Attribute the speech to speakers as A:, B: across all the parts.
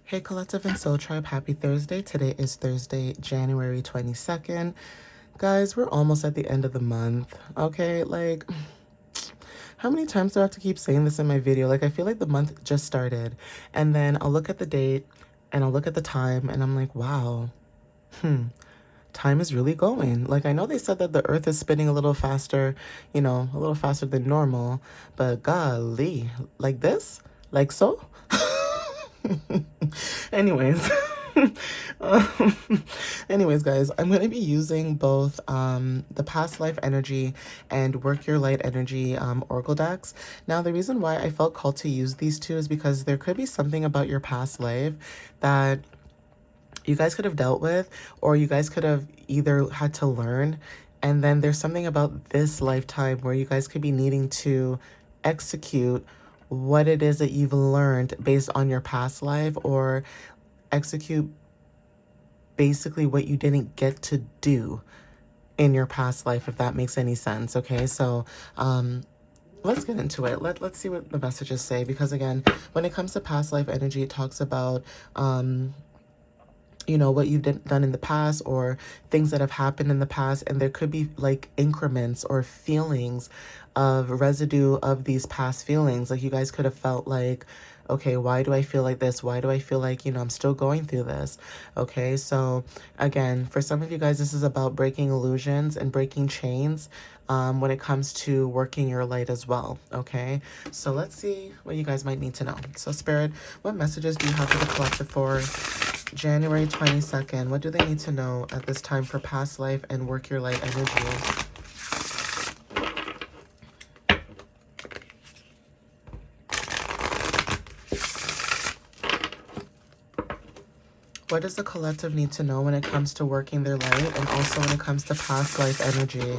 A: Hey Collective and Soul Tribe, happy Thursday. Today is Thursday, January 22nd. Guys, we're almost at the end of the month, okay? Like, how many times do I have to keep saying this in my video? Like, I feel like the month just started. And then I'll look at the date and I'll look at the time and I'm like, wow, time is really going. Like, I know they said that the earth is spinning a little faster, a little faster than normal, but golly, like this? Like so? Anyways, um, anyways, guys, I'm going to be using both the past life energy and work your light energy oracle decks. Now, the reason why I felt called to use these two is because there could be something about your past life that you guys could have dealt with, or you guys could have either had to learn. And then there's something about this lifetime where you guys could be needing to execute what it is that you've learned based on your past life, or execute basically what you didn't get to do in your past life, if that makes any sense. Okay, so let's get into it. Let's see what the messages say, because again, when it comes to past life energy, it talks about what you've done in the past, or things that have happened in the past, and there could be like increments or feelings of residue of these past feelings. Like, you guys could have felt like, okay, why do I feel like this? Why do I feel like, I'm still going through this? Okay, so again, for some of you guys, this is about breaking illusions and breaking chains when it comes to working your light as well. Okay, so let's see what you guys might need to know. So Spirit, what messages do you have for the collective for January 22nd? What do they need to know at this time for past life and work your light energies? What does the collective need to know when it comes to working their light, and also when it comes to past life energy?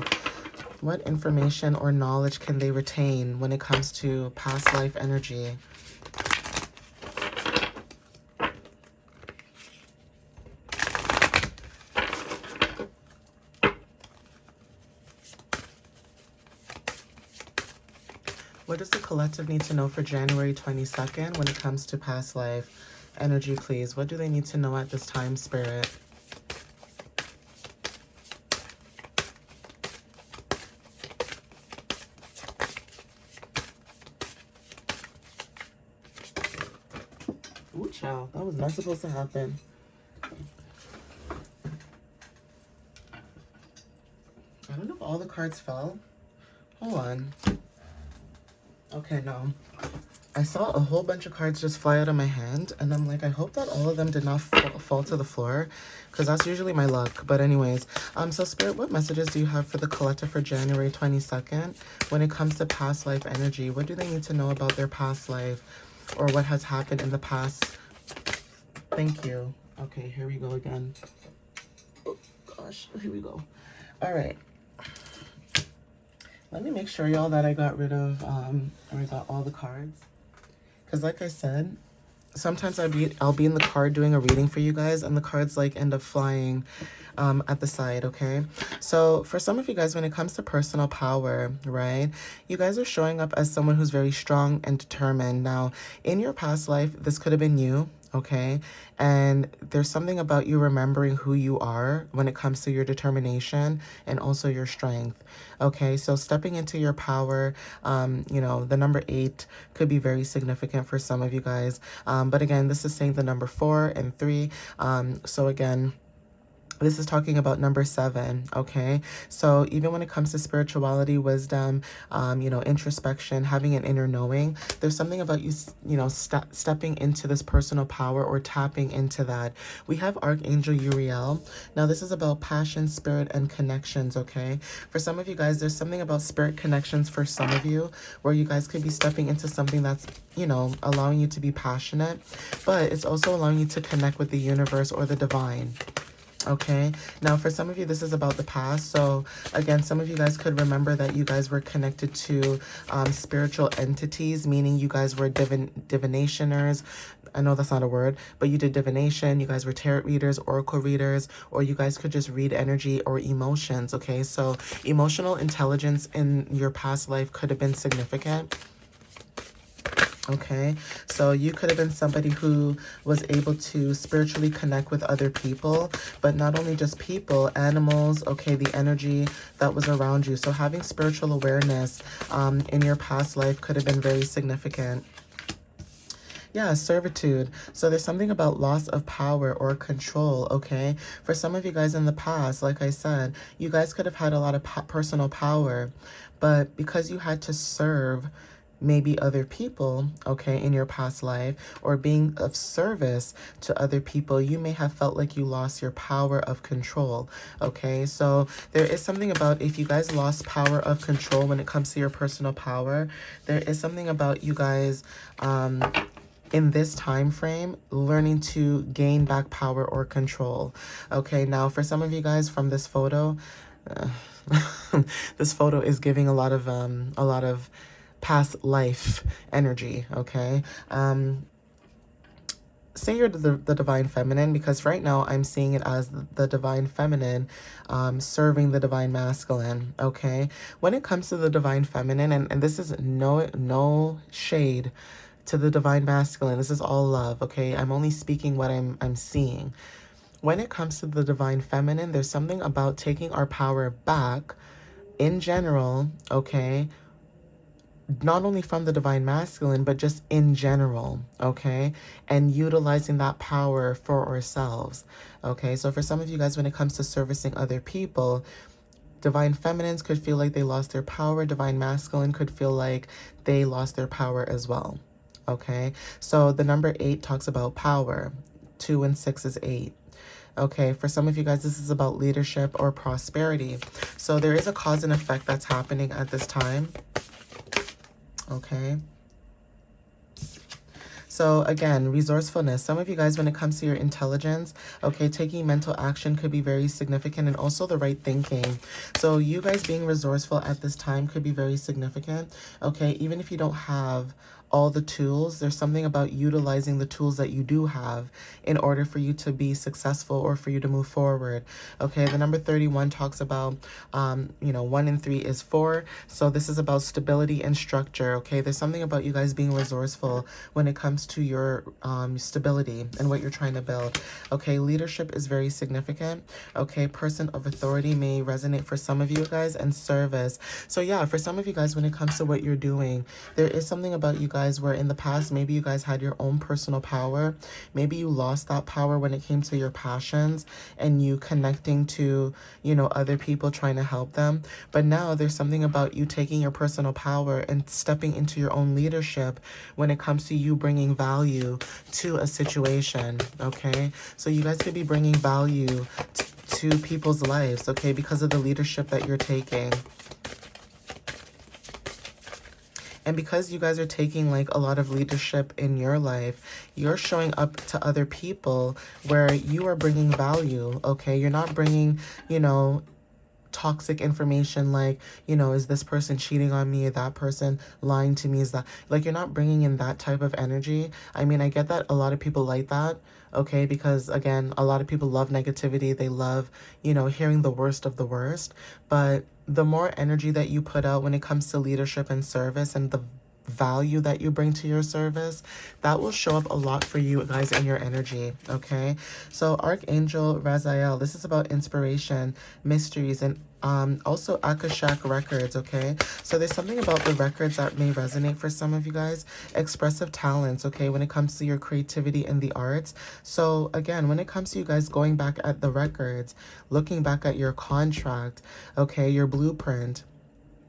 A: What information or knowledge can they retain when it comes to past life energy? What does the collective need to know for January 22nd when it comes to past life energy, please? What do they need to know at this time, Spirit? Ooh, child, that was not supposed to happen. I don't know if all the cards fell. Hold on. Okay, no. I saw a whole bunch of cards just fly out of my hand, and I'm like, I hope that all of them did not fall to the floor, because that's usually my luck. But anyways, so Spirit, what messages do you have for the collective for January 22nd when it comes to past life energy? What do they need to know about their past life, or what has happened in the past? Thank you. Okay, here we go again. Oh, gosh, here we go. All right. Let me make sure, y'all, that I got rid of, or I got all the cards. Because like I said, sometimes I'll be in the card doing a reading for you guys, and the cards like end up flying at the side, okay? So for some of you guys, when it comes to personal power, right, you guys are showing up as someone who's very strong and determined. Now, in your past life, this could have been you, okay? And there's something about you remembering who you are when it comes to your determination and also your strength, okay? So stepping into your power, the number 8 could be very significant for some of you guys. But again, this is saying the number 4 and 3. So again, this is talking about number 7, okay? So even when it comes to spirituality, wisdom, introspection, having an inner knowing, there's something about you, stepping into this personal power or tapping into that. We have Archangel Uriel. Now, this is about passion, spirit, and connections, okay? For some of you guys, there's something about spirit connections for some of you, where you guys could be stepping into something that's, allowing you to be passionate, but it's also allowing you to connect with the universe or the divine. Okay, now for some of you, this is about the past. So again, some of you guys could remember that you guys were connected to spiritual entities, meaning you guys were divinationers. I know that's not a word, but you did divination. You guys were tarot readers, oracle readers, or you guys could just read energy or emotions. Okay, so emotional intelligence in your past life could have been significant. Okay, so you could have been somebody who was able to spiritually connect with other people, but not only just people, animals, okay, the energy that was around you. So having spiritual awareness in your past life could have been very significant. Yeah, servitude. So there's something about loss of power or control, okay? For some of you guys in the past, like I said, you guys could have had a lot of personal power, but because you had to serve maybe other people, okay, in your past life, or being of service to other people, you may have felt like you lost your power of control, okay? So there is something about if you guys lost power of control when it comes to your personal power, there is something about you guys, in this time frame, learning to gain back power or control. Okay, now for some of you guys from this photo, uh, this photo is giving a lot of past life energy. Okay, say you're the divine feminine, because right now I'm seeing it as the divine feminine serving the divine masculine. Okay, when it comes to the divine feminine, and this is no shade to the divine masculine, this is all love. Okay, I'm only speaking what I'm seeing. When it comes to the divine feminine, there's something about taking our power back in general, okay, not only from the divine masculine, but just in general, okay? And utilizing that power for ourselves, okay? So for some of you guys, when it comes to servicing other people, divine feminines could feel like they lost their power. Divine masculine could feel like they lost their power as well, okay? So the number 8 talks about power. 2 and 6 is 8. Okay, for some of you guys, this is about leadership or prosperity. So there is a cause and effect that's happening at this time. Okay. So again, resourcefulness. Some of you guys, when it comes to your intelligence, okay, taking mental action could be very significant, and also the right thinking. So you guys being resourceful at this time could be very significant. Okay, even if you don't have all the tools, there's something about utilizing the tools that you do have in order for you to be successful or for you to move forward. Okay, the number 31 talks about, 1 and 3 is 4. So this is about stability and structure. Okay, there's something about you guys being resourceful when it comes to your stability and what you're trying to build. Okay, leadership is very significant. Okay, person of authority may resonate for some of you guys, and service. So yeah, for some of you guys, when it comes to what you're doing, there is something about you guys where in the past, maybe you guys had your own personal power. Maybe you lost that power when it came to your passions and you connecting to, other people, trying to help them. But now there's something about you taking your personal power and stepping into your own leadership when it comes to you bringing value to a situation. Okay, so you guys could be bringing value to people's lives, okay, because of the leadership that you're taking. And because you guys are taking like a lot of leadership in your life, you're showing up to other people where you are bringing value, okay? You're not bringing, toxic information like, is this person cheating on me? Is that person lying to me? Is that, like, you're not bringing in that type of energy. I mean, I get that a lot of people like that, okay? Because again, a lot of people love negativity. They love, hearing the worst of the worst. But the more energy that you put out when it comes to leadership and service and the value that you bring to your service, that will show up a lot for you guys in your energy, okay? So Archangel Raziel, this is about inspiration, mysteries, and also Akashic records, okay? So there's something about the records that may resonate for some of you guys. Expressive talents, okay, when it comes to your creativity in the arts. So again, when it comes to you guys going back at the records, looking back at your contract, okay, your blueprint,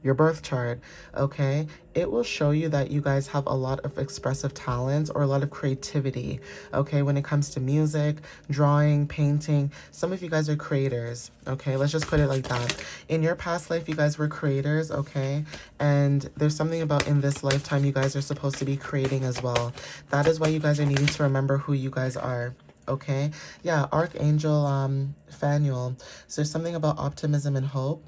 A: your birth chart, okay, it will show you that you guys have a lot of expressive talents or a lot of creativity, okay, when it comes to music, drawing, painting. Some of you guys are creators, okay, let's just put it like that. In your past life, you guys were creators, okay, and there's something about in this lifetime you guys are supposed to be creating as well. That is why you guys are needing to remember who you guys are. Okay, yeah, Archangel Phanuel. So there's something about optimism and hope.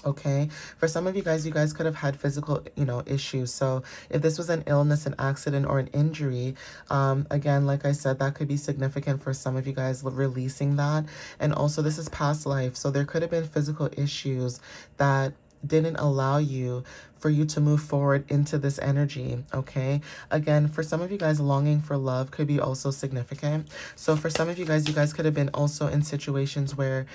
A: Okay, for some of you guys could have had physical, issues. So if this was an illness, an accident, or an injury, again, like I said, that could be significant for some of you guys releasing that. And also this is past life. So there could have been physical issues that didn't allow you for you to move forward into this energy, okay? Again, for some of you guys, longing for love could be also significant. So for some of you guys could have been also in situations where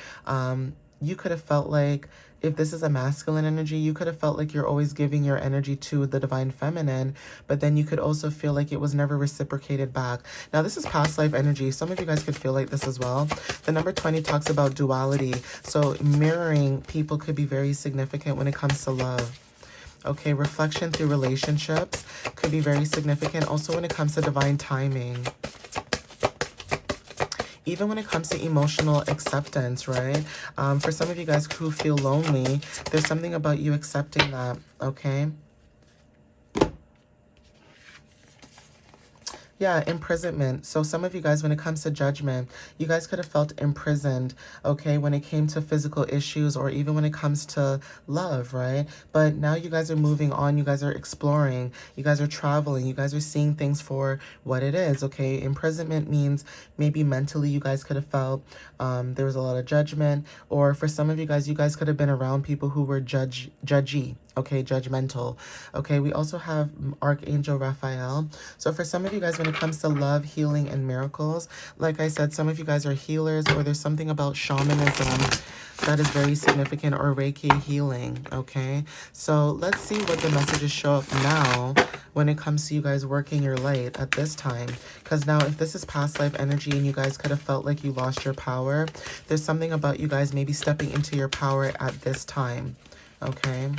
A: you could have felt like, if this is a masculine energy, you could have felt like you're always giving your energy to the divine feminine, but then you could also feel like it was never reciprocated back. Now, this is past life energy. Some of you guys could feel like this as well. The number 20 talks about duality. So mirroring people could be very significant when it comes to love. Okay, reflection through relationships could be very significant. Also when it comes to divine timing. Even when it comes to emotional acceptance, right? For some of you guys who feel lonely, there's something about you accepting that, okay? Yeah, imprisonment. So some of you guys, when it comes to judgment, you guys could have felt imprisoned, okay, when it came to physical issues or even when it comes to love, right? But now you guys are moving on. You guys are exploring. You guys are traveling. You guys are seeing things for what it is, okay? Imprisonment means maybe mentally you guys could have felt there was a lot of judgment. Or for some of you guys could have been around people who were judgy, okay, judgmental. Okay, we also have Archangel Raphael. So for some of you guys, when it comes to love, healing, and miracles, like I said, some of you guys are healers, or there's something about shamanism that is very significant, or Reiki healing, okay? So let's see what the messages show up now when it comes to you guys working your light at this time. Because now if this is past life energy and you guys could have felt like you lost your power, there's something about you guys maybe stepping into your power at this time, okay?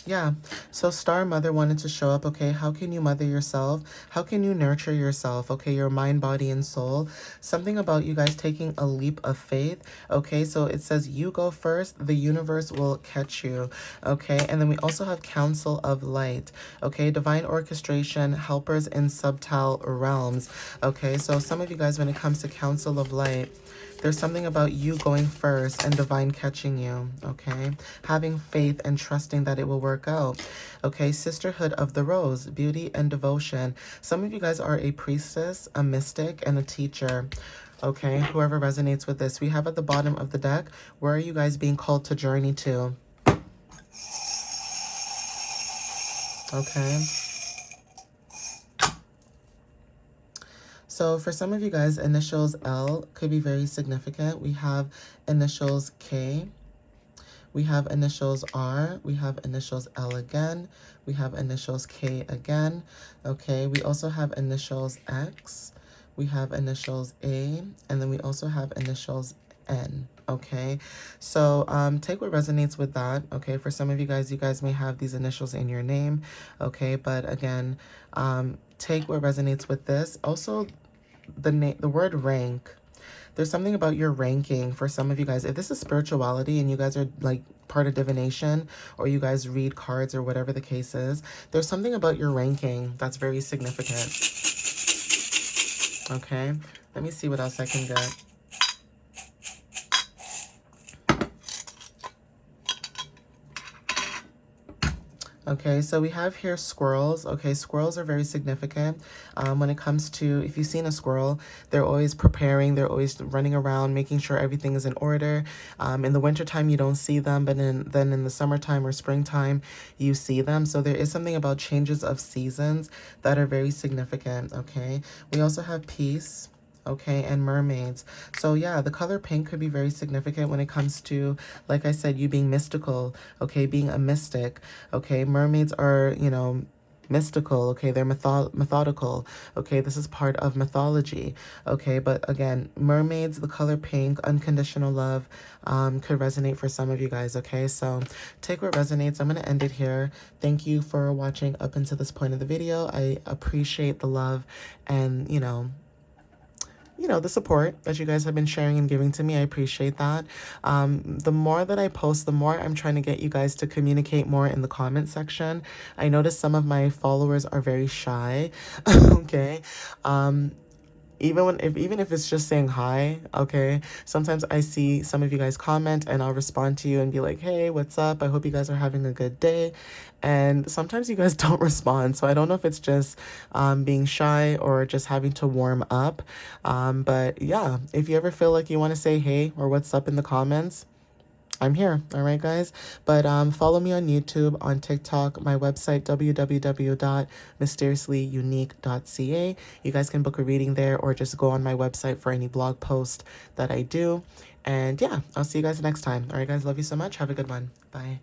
A: Yeah, so Star Mother wanted to show up, okay? How can you mother yourself? How can you nurture yourself, okay? Your mind, body, and soul. Something about you guys taking a leap of faith, okay? So it says you go first, the universe will catch you, okay? And then we also have Council of Light, okay? Divine orchestration, helpers in subtile realms, okay? So some of you guys, when it comes to Council of Light, there's something about you going first and divine catching you, okay? Having faith and trusting that it will work out, okay? Sisterhood of the Rose, beauty and devotion. Some of you guys are a priestess, a mystic, and a teacher, okay? Whoever resonates with this. We have at the bottom of the deck, where are you guys being called to journey to? Okay. So for some of you guys, initials L could be very significant. We have initials K. We have initials R. We have initials L again. We have initials K again. Okay, we also have initials X. We have initials A. And then we also have initials N. Okay, so take what resonates with that. Okay, for some of you guys may have these initials in your name. Okay, but again, take what resonates with this. Also, the word rank, there's something about your ranking for some of you guys. If this is spirituality and you guys are like part of divination, or you guys read cards or whatever the case is, there's something about your ranking that's very significant. Okay, let me see what else I can get. Okay, so we have here squirrels. Okay, squirrels are very significant when it comes to, if you've seen a squirrel, they're always preparing, they're always running around, making sure everything is in order. In the wintertime, you don't see them, but then in the summertime or springtime, you see them. So there is something about changes of seasons that are very significant, okay? We also have peace. Okay, and mermaids. So yeah, the color pink could be very significant when it comes to, like I said, you being mystical, okay, being a mystic. Okay, mermaids are, you know, mystical, okay, they're methodical, okay, this is part of mythology, okay, but again, mermaids, the color pink, unconditional love, could resonate for some of you guys, okay, so take what resonates. I'm going to end it here. Thank you for watching up until this point of the video. I appreciate the love and, you know, the support that you guys have been sharing and giving to me. I appreciate that. The more that I post, the more I'm trying to get you guys to communicate more in the comment section. I noticed some of my followers are very shy. Okay. Even if it's just saying hi, okay? Sometimes I see some of you guys comment and I'll respond to you and be like, "Hey, what's up? I hope you guys are having a good day." And sometimes you guys don't respond. So I don't know if it's just being shy or just having to warm up. But yeah, if you ever feel like you want to say hey or what's up in the comments, I'm here. All right, guys. But follow me on YouTube, on TikTok, my website, www.mysteriouslyunique.ca. You guys can book a reading there or just go on my website for any blog post that I do. And yeah, I'll see you guys next time. All right, guys. Love you so much. Have a good one. Bye.